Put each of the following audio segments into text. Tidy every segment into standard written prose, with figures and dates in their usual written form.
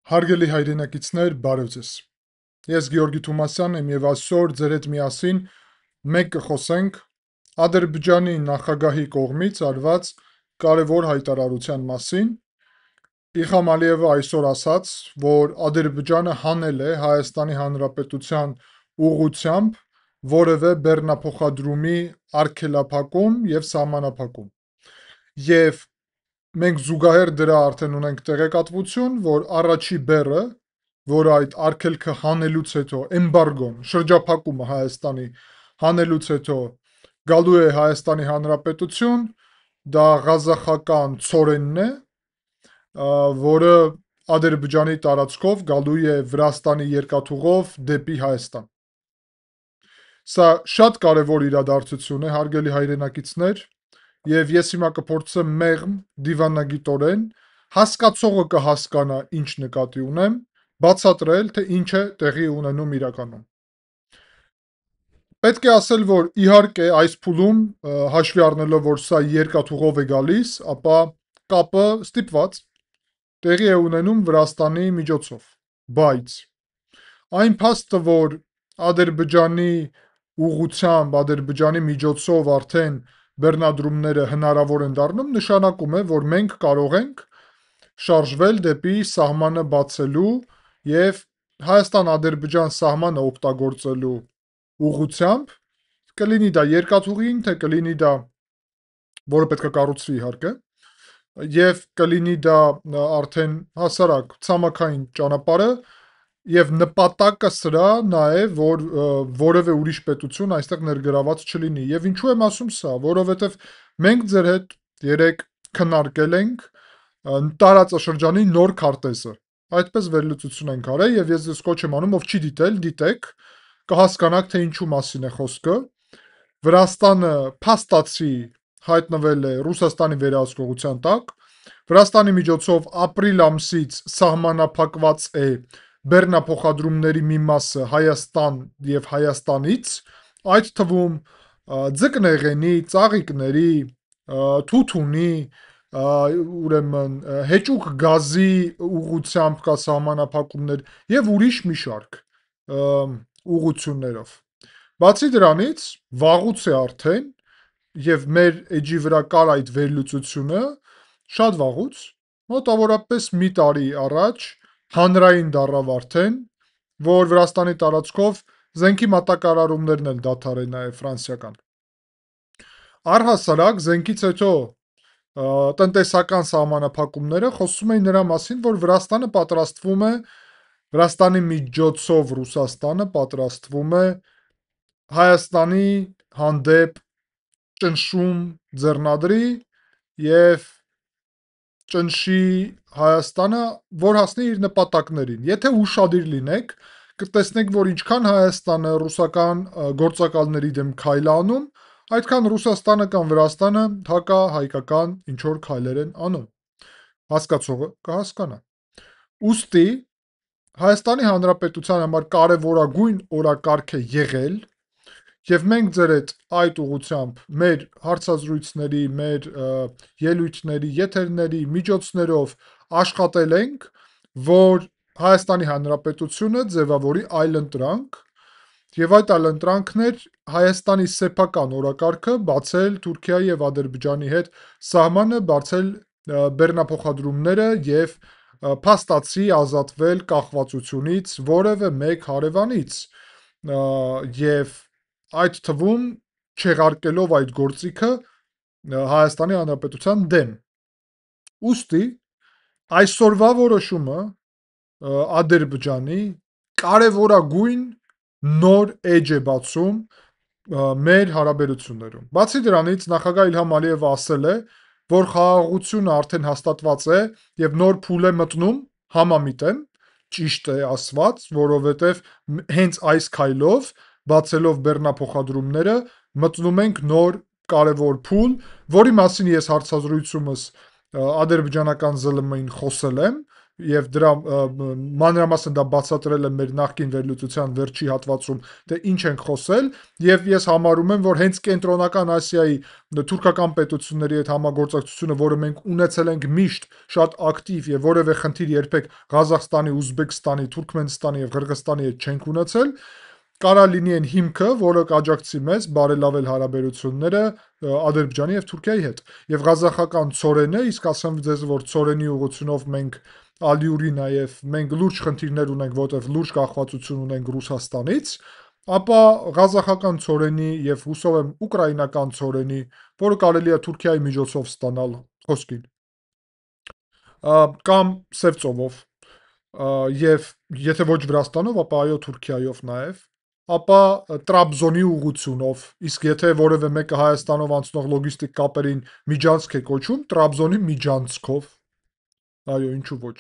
Հարգելի հայրենակիցներ, բարև ձեզ։ Ես Գեորգի Թումասյանն եմ եւ այսօր ձեր հետ միասին մենք կխոսենք Ադրբեջանի նախագահի կողմից արված կարևոր հայտարարության մասին։ Իլհամ Ալիևը այսօր ասաց, որ Ադրբեջանը հանել է Հայաստանի Հանրապետության ուղղությամբ որևէ բեռնափոխադրումի արգելափակում եւ սահմանափակում։ Եվ մենք զուգահեռ դրա արդեն ունենք տեղեկատվություն, որ առաջի բեռը, որ այդ արգելքը հանելուց հետո էմբարգոն, շրջափակումը Հայաստանի հանելուց հետո գալու է Հայաստանի Հանրապետություն, դա ղազախական ցորենն է, որը Ադրբեջանի տարածքով գալու է Վրաստանի երկաթուղով դեպի Հայաստան։ Սա շատ կարևոր իրադարձություն է, հարգելի հայրենակիցներ, եւ ես հիմա կփորձեմ մեղմ դիվանագիտորեն հասկացողը կհասկանա ինչ նկատի ունեմ, բացատրել, թե ինչ է տեղի ունենում իրականում։ Պետք է ասել, որ իհարկե այս փուլում հաշվի առնելով, որ սա երկաթուղով է գալիս, ապա կապը ստիպված տեղի է ունենում Վրաստանի միջոցով, բայց այն փաստը, որ Ադրբեջանի ուղղությամբ, Ադրբեջանի միջոցով արդեն բեռնադրումները հնարավոր են դառնում, նշանակում է, որ մենք կարող ենք շարժվել դեպի սահմանը բացելու եւ Հայաստան-Ադրբեջան սահմանը օգտագործելու ուղղությամբ, կլինի դա երկաթուղին, թե կլինի դա, որը պետք է կառուցվի իհարկե, եւ կլինի դա արդեն հասարակ ցամաքային ճանապարհը, եւ նպատակը սրա նա է, որ որևէ ուրիշ պետություն այստեղ ներգրաված չլինի։ Եվ ինչու եմ ասում սա, որովհետեւ մենք ձեր հետ երեք քննարկել ենք տարածաշրջանի նոր քարտեզը։ Այդպես վերլուծություն ենք արել եւ ես ձեզ կոչ եմ անում, ով չի դիտել, դիտեք, կհասկանաք, թե ինչու մասին է խոսքը։ Վրաստանը փաստացի հայտնվել է Ռուսաստանի վերահսկողության տակ։ Վրաստանի միջոցով ապրիլ ամսից սահմանափակված է բեռնափոխադրումների մի մասը Հայաստան եւ Հայաստանից, այդ թվում ձկնեղենի, ծաղիկների, թութունի, ուրեմն հեճուկ գազի ուղղությամբ կա սահմանափակումներ եւ ուրիշ մի շարք ուղղություններով։ Բացի դրանից, վաղուց է արդեն եւ մեր էջի վրա կար այդ վերլուծությունը, շատ վաղուց, մոտավորապես մի տարի առաջ հանրային դառավ արդեն, որ Վրաստանի տարածքով զենքի մատակարարումներն են դադարել նաեւ ֆրանսիական։ Առհասարակ զենքից հետո տնտեսական սահմանափակումները խոսում էին նրա մասին, որ Վրաստանը պատրաստվում է, Վրաստանի միջոցով Ռուսաստանը պատրաստվում է Հայաստանի հանդեպ ճնշում ձեռնադրի եւ ճնշի Հայաստանը, որ հասնի իր նպատակներին։ Եթե ուշադիր լինեք, կտեսնեք, որ ինչքան Հայաստանը ռուսական գործակալների դեմ քայլ անում, այդքան Ռուսաստանը կամ Վրաստանը հակահայկական ինչ որ քայլեր են անում։ Հասկացողը կհասկանա։ Ուստի Հայաստանի Հանրապետության համար կարևորագույն օրակարգ է եղել, եւ մենք ձեր այդ ուղղությամբ մեր հարցազրույցների, մեր ելույթների, եթերների միջոցներով աշխատել ենք, որ Հայաստանի Հանրապետությունը ձևավորի այլընտրանք, եւ այդ այլընտրանքն էր Հայաստանի սեփական օրակարգը բացել Թուրքիայի եւ Ադրբեջանի հետ սահմանը, բացել բեռնափոխադրումները եւ փաստացի ազատվել կախվածությունից որևէ մեկ հարևանից եւ այդ թվում չեղարկելով այդ գործիքը Հայաստանի Հանրապետության դեմ։ Ուստի այսօրվա որոշումը Ադրբեջանի կարևորագույն նոր էջ է բացում մեր հարաբերություններում։ Բացի դրանից նախագահ Իլհամ Ալիևը ասել է, որ խաղաղությունը արդեն հաստատված է եւ նոր փուլ է մտնում, համամիտ եմ, ճիշտ է ասված, որովհետեւ հենց այս քայլով, բացելով բեռնափոխադրումները, մտնում ենք նոր կարևոր փուլ, որի մասին ես հարցազրույցումս ադրբեջանական ԶԼՄ-ին խոսել եմ, եւ դրա մանրամասն դա բացատրել եմ մեր նախկին վերլուծության վերջի հատվածում, թե ինչ ենք խոսել, եւ ես համարում եմ, որ հենց կենտրոնական Ասիայի թուրքական պետությունների հետ համագործակցությունը, որը մենք ունեցել ենք միշտ շատ ակտիվ եւ որևէ խնդիր երբեք Ղազախստանի, Ուզբեկստանի, Թուրքմենստանի եւ Ղրղստանի հետ չենք ունեցել, կարա լինի այն հիմքը, որը կաջակցի մեզ բարելավել հարաբերությունները Ադրբեջանի եւ Թուրքիայի հետ։ Եվ ղազախական ցորենը, իսկ ասեմ ձեզ, որ ցորենի ուղղությունով մենք ալյուրի նաեւ մենք լուրջ խնդիրներ ունենք, որտեղ լուրջ կախվածություն ունենք Ռուսաստանից, ապա ղազախական ցորենի եւ հուսով եմ ուկրաինական ցորենի, որը կարելի է Թուրքիայի միջոցով ստանալ խոսքին, կամ Սև ծովով, եւ եթե ոչ Վրաստանով, ապա այո Թուրքիայով նաեւ, ապա Տրաբզոնի ուղությունով, իսկ եթե որևէ մեկը Հայաստանով անցնող լոգիստիկ կապերին միջանցք է կոչում, Տրաբզոնի միջանցքով, այո, ինչու ոչ։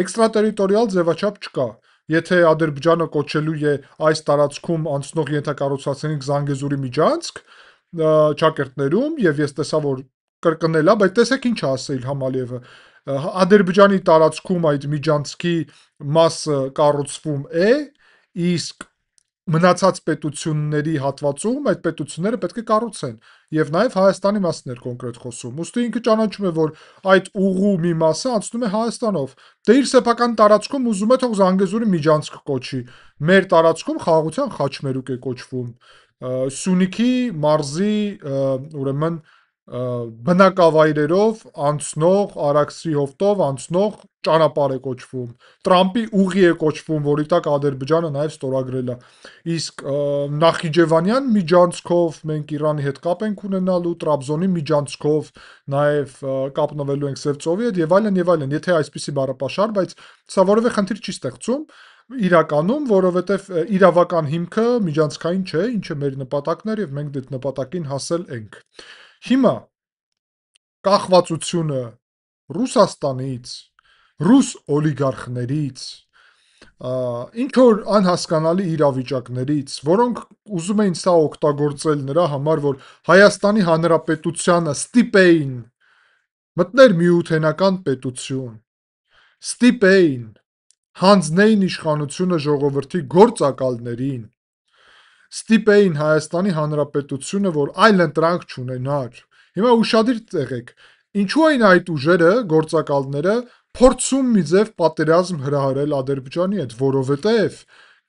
Էքստրատերիտորիալ ձևաչափ չկա։ Եթե Ադրբեջանը կոչելու է այս տարածքում անցնող ենթակառուցվածքների Զանգեզուրի միջանցք, ճակերտներում, եւ ես տեսա, որ կրկնել է, բայց տեսեք ինչ է ասել Իլհամ Ալիևը, Ադրբեջանի տարածքում այդ միջանցքի մասը կառուցվում է, իսկ մնացած պետությունների հատվածում այդ պետությունները պետք է կառուցեն, եւ նաեւ Հայաստանի մասն էր կոնկրետ խոսում։ Ուստի ինքը ճանաչում է, որ այդ ուղու մի մասը անցնում է Հայաստանով։ Դե իր սեփական տարածքում ուզում է թող Զանգեզուրի միջանցք կոչի։ Մեր տարածքում խաղաղության խաչմերուկ է կոչվում։ Սյունիքի մարզի, ուրեմն բնակավայրերով անցնող, Արաքսի հովտով անցնող ճանապարհ է կոչվում։ Տրամպի ուղի է կոչվում, որի տակ Ադրբեջանը նաեւ ստորագրել է։ Իսկ Նախիջևանյան միջանցքով մենք Իրանի հետ կապ ենք ունենալու, Տրաբզոնի միջանցքով նաեւ կապնվելու ենք Սև ծովի հետ եւ այլն եւ այլն, եթե այսպիսի բառապաշար, բայց սա որևէ խնդիր չի ստեղծում իրականում, որովհետեւ իրավական հիմքը միջանցքային չէ, ինչը մեր նպատակն էր եւ մենք դայդ նպատակին հասել ենք։ Հիմա կախվածությունը Ռուսաստանից, ռուս օլիգարխներից, ինչ որ անհասկանալի իրավիճակներից, որոնք ուզում էին սա օգտագործել նրա համար, որ Հայաստանի Հանրապետությանը ստիպեին մտներ միութենական պետություն, ստիպեին հանձնեին իշխանությունը ժողովրդի գործակալներին, ստիպեին Հայաստանի Հանրապետությունը, որ այլ ընտրանք չունենար։ Հիմա ուշադիր եղեք, ինչու էին այդ ուժերը, գործակալները, փորձում մի ձև պատերազմ հրահրել Ադրբեջանի հետ, որովհետև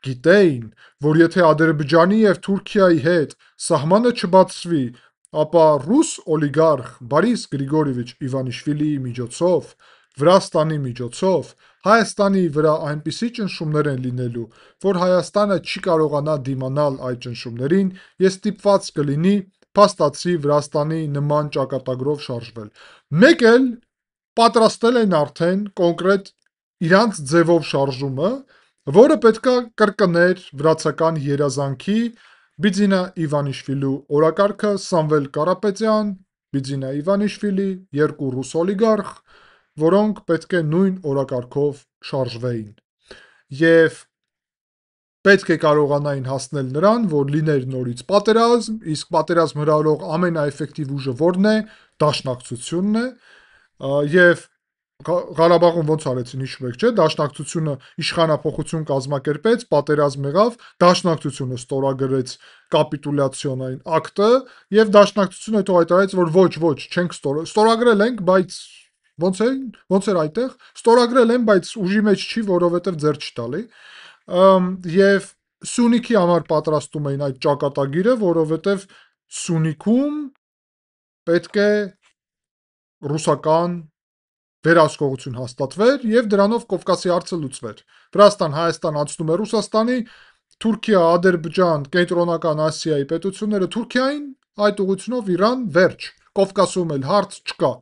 գիտեին, որ եթե Ադրբեջանի եւ Թուրքիայի հետ սահմանը չբացվի, ապա ռուս օլիգարխ Բորիս Գրիգորիևիչ Իվանիշվիլիի միջոցով, Վրաստանի միջոցով Հայաստանի վրա այնպիսի ճնշումներ են լինելու, որ Հայաստանը չի կարողանա դիմանալ այդ ճնշումներին, ես ստիպված կլինի փաստացի Վրաստանի նման ճակատագրով շարժվել։ Մեկ էլ պատրաստել են արդեն կոնկրետ իրանց ձևով շարժումը, որը պետքա կրկներ վրացական երազանքի Բիձինա Իվանիշվիլու օրակարգը, Սամվել Կարապետյան, Բիձինա Իվանիշվիլի, երկու ռուս օլիգարխ, որոնք պետք է նույն օրակարգով շարժվեին։ Եվ պետք է կարողանային հասնել նրան, որ լիներ նորից պատերազմ, իսկ պատերազմ հրահրող ամենաէֆեկտիվ ուժը որն է, դաշնակցությունն է, եւ Ղարաբաղում ոնց արեցին, հիշում եք, չէ՞, դաշնակցությունը իշխանափոխություն կազմակերպեց, պատերազմ եղավ, դաշնակցությունը ստորագրեց կապիտուլյացիոնային ակտը եւ դաշնակցությունը հետո հայտարարեց, որ ոչ, չենք ստորագրել ենք, բայց ոնց էր այդտեղ, ստորագրել են, բայց ուժի մեջ չի, որովհետեւ ձեռ չտալի։ Եվ Սյունիքի համար պատրաստում էին այդ ճակատագիրը, որովհետեւ Սյունիքում պետք է ռուսական վերահսկողություն հաստատվեր եւ դրանով Կովկասի հարցը լուծվեր։ Վրաստան, Հայաստան անցնում է Ռուսաստանի, Թուրքիա, Ադրբեջան, Կենտրոնական Ասիայի պետությունները Թուրքիային, այդ ուղղությունով Իրան, վերջ։ Կովկասում էլ հարց չկա։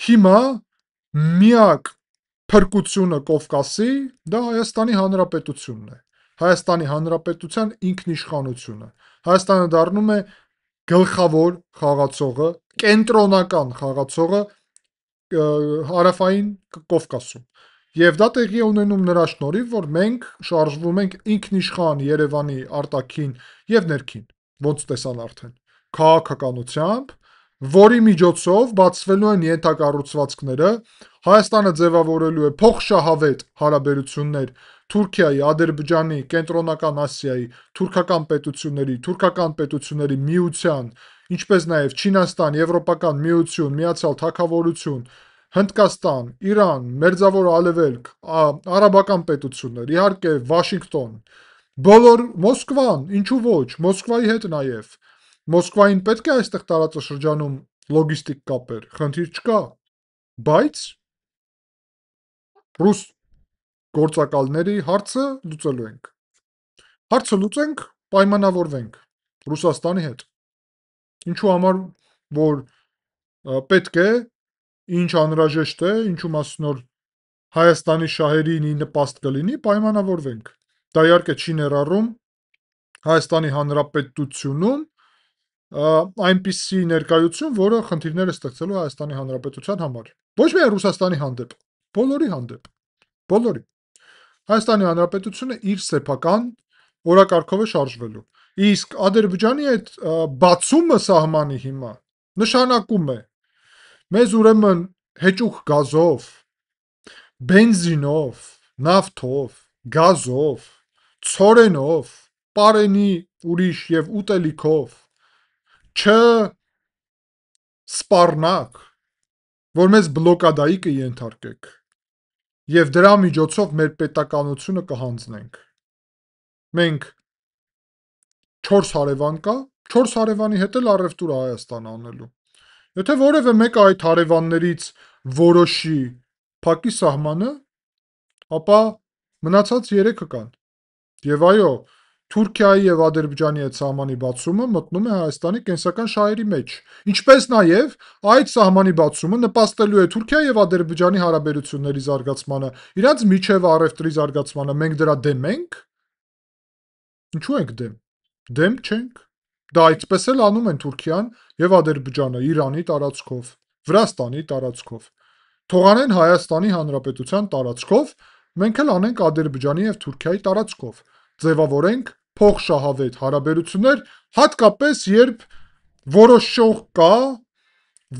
Հիմա միակ փրկությունը Կովկասի դա Հայաստանի Հանրապետությունն է։ Հայաստանի Հանրապետության ինքնիշխանությունը։ Հայաստանը դառնում է գլխավոր խաղացողը, կենտրոնական խաղացողը հարավային Կովկասում։ Եվ դա տեղի է ունենում նրա շնորհիվ, որ մենք շարժվում ենք ինքնիշխան Երևանի արտաքին եւ ներքին, ոնց տեսան արդեն, քաղաքականությամբ, որի միջոցով բացվելու են ենթակառուցվածքները, Հայաստանը ձևավորելու է փոխշահավետ հարաբերություններ Թուրքիայի, Ադրբեջանի, Կենտրոնական Ասիայի, թուրքական պետությունների միության, ինչպես նաև Չինաստան, Եվրոպական միություն, Միացյալ Թագավորություն, Հնդկաստան, Իրան, Մերձավոր Արևելք, արաբական պետություններ, իհարկե Վաշինգտոն, բոլոր Մոսկվան, ինչու ոչ, Մոսկվայի հետ նաև։ Մոսկվային պետք է այստեղ տարածաշրջանում լոգիստիկ կապեր, խնդիր չկա, բայց ռուս գործակալների հարցը լուծելու ենք։ Հարցը լուծենք, պայմանավորվենք Ռուսաստանի հետ։ Ինչու համար, որ պետք է, ինչ անհրաժեշտ է, ինչու մասնոր Հայաստանի շահերին նպաստ կլինի, պայմանավորվենք։ Դա իհարկե չի ներառում Հայաստանի Հանրապետությունում այնպիսի ներկայություն, որը խնդիրներ է ստեղծելու Հայաստանի Հանրապետության համար։ Ոչ միայն Ռուսաստանի հանդեպ, բոլորի հանդեպ, բոլորի։ Հայաստանի Հանրապետությունը իր սեփական օրակարգով է շարժվելու։ Իսկ Ադրբեջանի այդ բացումը սահմանի հիմա նշանակում է մեզ ուրեմն հեճուկ գազով, բենզինով, նավթով, գազով, ցորենով, պարենի ուրիշ եւ ուտելիքով չսպառնաք, որ մեզ բլոկադայի կենթարկեք եւ դրա միջոցով մեր պետականությունը կհանձնենք։ Մենք 4 հարևան կա, 4 հարևանի հետ էլ առևտուր է Հայաստան անելու։ Եթե որևէ մեկը այդ հարևաններից որոշի փակի սահմանը, ապա մնացած 3-ը կան։ Եվ այո, Թուրքիայի եւ Ադրբեջանի այդ սահմանի բացումը մտնում է Հայաստանի կենսական շահերի մեջ, ինչպես նաեւ այդ սահմանի բացումը նպաստելու է Թուրքիայի եւ Ադրբեջանի հարաբերությունների զարգացմանը, իրանց միջև առևտրի զարգացմանը։ Մենք դրա դեմ ենք։ Ինչու ենք դեմ։ Դեմ չենք։ Դա այդպես էլ անում են Թուրքիան եւ Ադրբեջանը Իրանի տարածքով, Վրաստանի տարածքով։ Թողանեն Հայաստանի Հանրապետության տարածքով, մենք էլ անենք Ադրբեջանի եւ Թուրքիայի տարածքով։ Ձևավորենք փոխշահավետ հարաբերություններ, հատկապես երբ որոշ շոկ կա,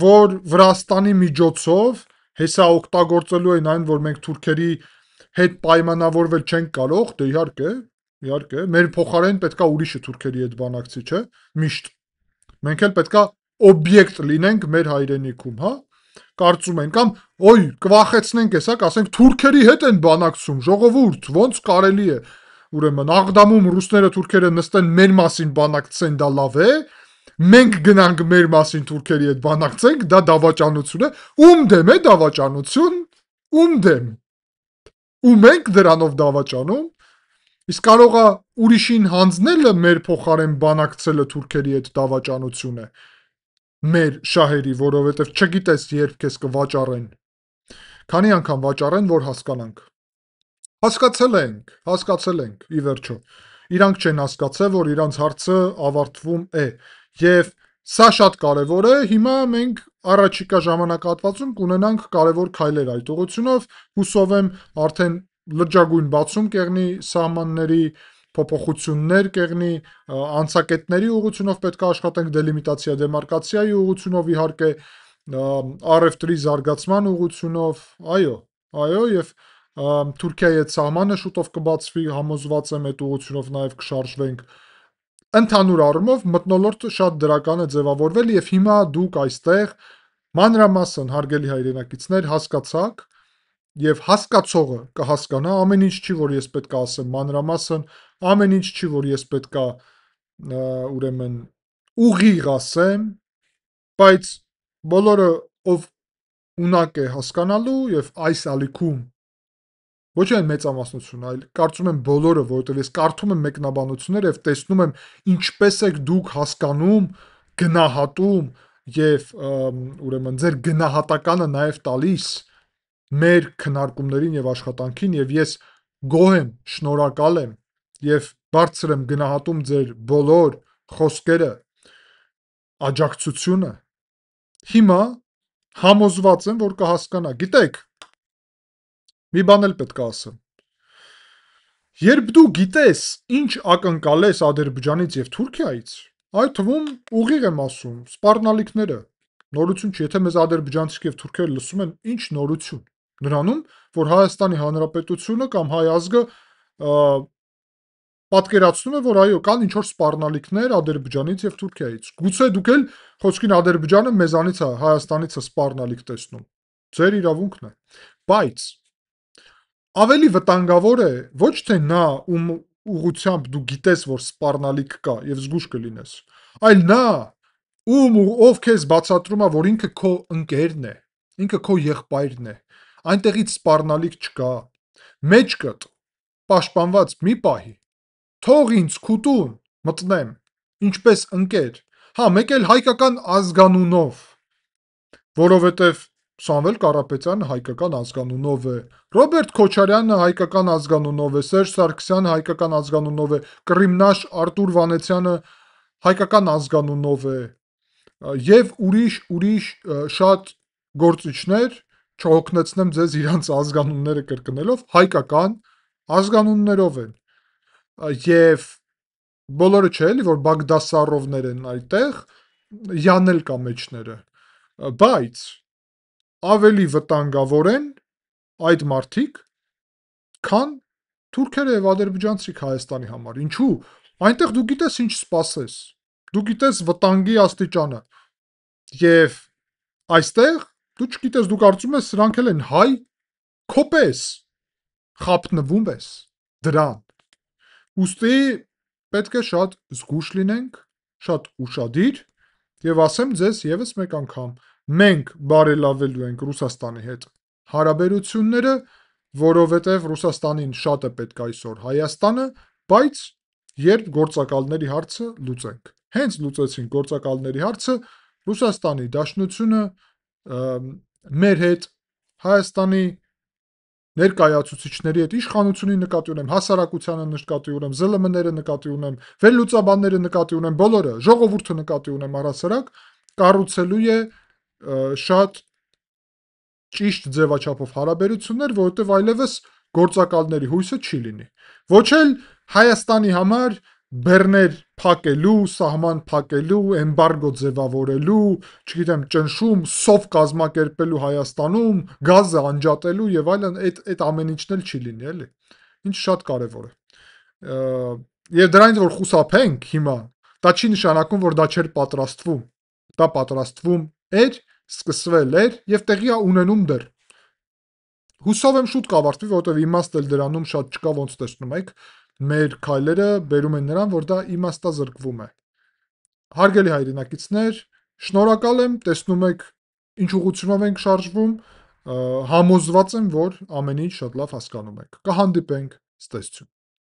որ Վրաստանի միջոցով հեսա օգտագործելու են այն, որ մենք թուրքերի հետ պայմանավորվել չենք կարող, դե իհարկե, մեր փոխարեն պետքա ուրիշը թուրքերի հետ բանակցի, չէ՞, միշտ։ Մենք էլ պետքա օբյեկտ լինենք մեր հայրենիքում, հա։ Կարծում են կամ օй կվախեցնենք հեսա, կասենք թուրքերի հետ են բանակցում, ժողովուրդ, ոնց կարելի է։ Ուրեմն Աղդամում ռուսները թուրքերը նստեն մեր մասին բանակցեն, դա լավ է։ Մենք գնանք մեր մասին թուրքերի հետ բանակցենք, դա դավաճանություն է։ Ում դեմ է դավաճանություն։ Ում դեմ։ Ու մենք դրանով դավաճանում։ Իսկ կարողա ուրիշին հանձնելը մեր փոխարեն բանակցելը թուրքերի հետ դավաճանություն է։ Մեր շահերի, որովհետև չգիտես երբ քեզ կվաճառեն։ Քանի անգամ վաճառեն, որ հասկանանք։ Հասկացել ենք, ի վերջո։ Իրանք չեն հասկացել, որ իրանց հարցը ավարտվում է։ Եվ սա շատ կարևոր է, հիմա մենք առաջիկա ժամանակահատվածում կունենանք կարևոր քայլեր այդ ուղղությունով, հուսով եմ արդեն լրջագույն բացում կեղնի սահմանների, փոփոխություններ կեղնի, անցակետների ուղղությունով պետք է աշխատենք, դելիմիտացիա, դեմարկացիայի ուղղությունով իհարկե, առևտրի զարգացման ուղղությունով, այո, եւ Թուրքիայի հետ սահմանը շուտով կբացվի, համոզված եմ այդ ուղղությունով նաև կշարժվենք։ Ընդհանուր առումով մթնոլորտը շատ դրական է ձևավորվել եւ հիմա դուք այստեղ մանրամասն հարգելի հայրենակիցներ հասկացաք եւ հասկացողը կհասկանա, ամեն ինչ չի, որ ես պետք է ասեմ մանրամասն, ամեն ինչ չի, որ ես պետք է ուրեմն ուղիղ ասեմ, բայց բոլորը ով ունակ է հասկանալու եւ այս ալիքում ոչ այն մեծամասնություն, այլ կարծում եմ բոլորը, որովհետև ես կարդում եմ մեկնաբանություններ եւ տեսնում եմ ինչպես եք դուք հասկանում, գնահատում եւ ուրեմն ձեր գնահատականը նաեւ տալիս մեր քննարկումներին եւ աշխատանքին եւ ես գոհ եմ, շնորհակալ եմ եւ բարձր եմ գնահատում ձեր բոլոր խոսքերը, աջակցությունը։ Հիմա համոզված եմ, որ կհասկանա։ Գիտեք, մի բան էլ պետք է ասեմ։ Երբ դու գիտես, ինչ ակնկալես Ադրբեջանից եւ Թուրքիայից, այդ թվում ուղիղ եմ ասում, սպառնալիքները, Նորություն չի, եթե մեզ ադրբեջանցիք եւ թուրքերը լսում են, ինչ նորություն։ Նրանում, որ Հայաստանի Հանրապետությունը կամ հայ ազգը պատկերացնում է, որ այո, կան ինչ-որ սպառնալիքներ Ադրբեջանից եւ Թուրքիայից։ Գուցե դուք էլ խոսքին Ադրբեջանը մեզանից է, Հայաստանից է սպառնալիք տեսնում։ Ձեր իրավունքն է։ Բայց ավելի վտանգավոր է ոչ թե նա, ում ուղությամբ դու գիտես, որ սպառնալիք կա եւ զգուշ կլինես, այլ նա, ով քեզ բացատրում է, որ ինքը քո ընկերն է, ինքը քո եղբայրն է, այնտեղից սպառնալիք չկա, մեջքդ պաշտպանված մի պահի, թող ինձ քուտուն մտնեմ, ինչպես ընկեր, հա, մեկ էլ հայկական ազգանունով, որովհետև Սամվել Կարապետյանը հայկական ազգանունով է, Ռոբերտ Քոչարյանը հայկական ազգանունով է, Սերժ Սարգսյանը հայկական ազգանունով է, Կռիմնաշ Արտուր Վանեցյանը հայկական ազգանունով է, եւ ուրիշ շատ գործիչներ, չհոգնեցնեմ ձեզ իրանց ազգանունները կրկնելով, հայկական ազգանուններով են, եւ բոլորը չէ էլի, որ Բագդասարովներ են այդտեղ, Յանել կա մեջները, բայց ավելի վտանգավոր են այդ մարդիկ, քան թուրքերը եւ ադրբեջանցիք Հայաստանի համար։ Ինչու՞։ Այնտեղ դու գիտես ինչ սպասես։ Դու գիտես վտանգի աստիճանը։ Եվ այստեղ դու չգիտես, դու կարծում ես սրանք էլ են հայ, քո պես խապնվում ես դրան։ Ուստի պետք է շատ զգուշ լինենք, շատ ուշադիր եւ ասեմ ձեզ եւս մեկ անգամ, մենք բարելավելու ենք Ռուսաստանի հետ հարաբերությունները, որովհետեւ Ռուսաստանին շատ է պետք այսօր Հայաստանը, բայց երբ գործակալների հարցը լուծենք։ Հենց լուծեցինք գործակալների հարցը, Ռուսաստանի Դաշնությունը մեր հետ Հայաստանի ներկայացուցիչների հետ իշխանությունի նկատի ունեմ, հասարակությանը նկատի ունեմ, ԶԼՄ-ները նկատի ունեմ, վերլուծաբանները նկատի ունեմ, բոլորը, ժողովուրդը նկատի ունեմ առասարակ, կառուցելու է շատ ճիշտ ձևաչափով հարաբերություններ, որովհետև այլևս գործակալների հույսը չի լինի։ Ոչ էլ Հայաստանի համար բեռներ փակելու, սահման փակելու, էմբարգո ձևավորելու, չգիտեմ, ճնշում, սով կազմակերպելու Հայաստանում, գազը անջատելու եւ այլն, այդ ամեն ինչն էլ չի լինի, էլի։ Ինչ շատ կարեւոր է։ Եվ դրանից որ խուսափենք հիմա, դա չի նշանակում, որ դա չէր պատրաստվում։ Դա պատրաստվում էր, սկսվել էր եւ տեղի է ունենում դեռ։ Հուսով եմ շուտ կավարտվի, որովհետեւ իմաստ էլ դրանում շատ չկա, ոնց տեսնում եք, մեր քայլերը բերում են նրան, որ դա իմաստազրկվում է։ Հարգելի հայրենակիցներ, շնորհակալ եմ, տեսնում եք ինչ ուղղությունով ենք շարժվում, համոզված եմ, որ ամեն ինչ շատ լավ հասկանում եք։ Կհանդիպենք, ցտեսություն։